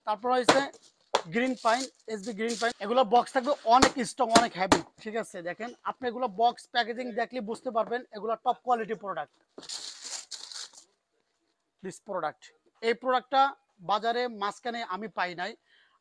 তারপর হচ্ছে green pine, SB green pine. এগুলো বক্স থাকবে অনেক স্ট্রং, অনেক হেভি, ঠিক আছে। দেখেন আপনি এগুলো বক্স প্যাকেজিং দেখলে বুঝতে পারবেন এগুলো top quality product. This product, এই প্রোডাক্টটা বাজারে মাঝখানে আমি পাই নাই।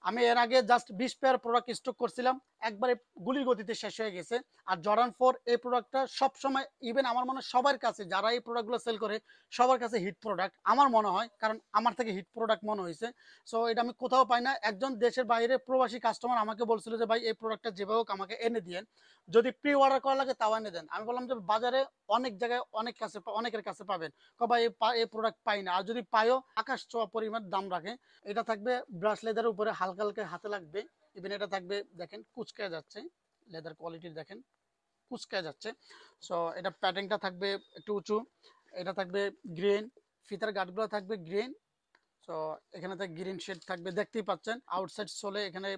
আমি এর আগে জাস্ট 20 পেয়ার প্রোডাক্ট স্টক করছিলাম, একবারে গুলির গতিতে শেষ হয়ে গেছে। আর জর্ডান 4 এই প্রোডাক্টটা সবসময়, ইভেন আমার মনে হয় সবার কাছে, যারা এই প্রোডাক্টগুলো সেল করে সবার কাছে হিট প্রোডাক্ট আমার মনে হয়, কারণ আমার থেকে হিট প্রোডাক্ট মনে হয়েছে। সো এটা আমি কোথাও পাই না। একজন দেশের বাইরে প্রবাসী কাস্টমার আমাকে বলছিল যে ভাই এই প্রোডাক্টটা যেভাবে হোক আমাকে এনে দিয়েন, যদি প্রি অর্ডার করা লাগে তাও এনে দেন। আমি বললাম যে বাজারে অনেক জায়গায় অনেকের কাছে পাবেন, ভাই এই প্রোডাক্ট পাই না, আর যদি পাইও আকাশ ছোঁয়া পরিমাণ দাম রাখে। এটা থাকবে ব্রাশ লেদারের উপরে, হালকা হালকা হাতে লাগবে। ইভেন এটা থাকবে, দেখেন কুচকে যাচ্ছে, লেদার কোয়ালিটি দেখেন কুচকে যাচ্ছে। সো এটা প্যাটার্নটা থাকবে একটু উঁচু। এটা থাকবে গ্রিন, ফিতার গার্ডগুলো থাকবে গ্রিন। সো এখানে গ্রিন শেড থাকবে, দেখতেই পাচ্ছেন। আউটসাইড সোলে এখানে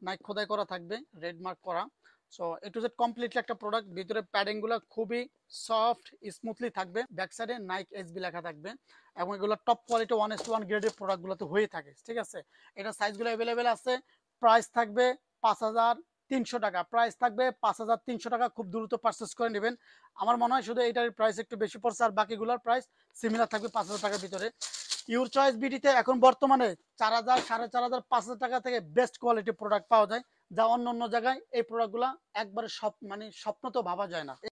নাইক খোদাই করা থাকবে, রেড মার্ক করা। So A to Z completely একটা প্রোডাক্ট। ভিতরে প্যাডিং গুলো খুবই সফট স্মুথলি থাকবে। ব্যাক সাইডে নাইক এসবি লেখা থাকবে, এবং এগুলো টপ কোয়ালিটি 1:1 গ্রেডের প্রোডাক্ট গুলো তো হয়ে থাকে, ঠিক আছে। এটা সাইজগুলো অ্যাভেলেবেল আছে। প্রাইস থাকবে 5,300 টাকা। প্রাইস থাকবে 5,300 টাকা। খুব দ্রুত পারচেস করে নেবেন। আমার মনে হয় শুধু এইটার প্রাইস একটু বেশি পড়ছে, আর বাকিগুলোর প্রাইস সিমিলার থাকবে 5,000 টাকার ভিতরে। ইউর চয়েস বিডিতে এখন বর্তমানে 4,000, 4,500, 5,000 টাকা থেকে বেস্ট কোয়ালিটি প্রোডাক্ট পাওয়া যায়, যা অন্য অন্য জায়গায় এই প্রোডাক্টগুলো একবারে স্বপ্ন তো ভাবা যায় না।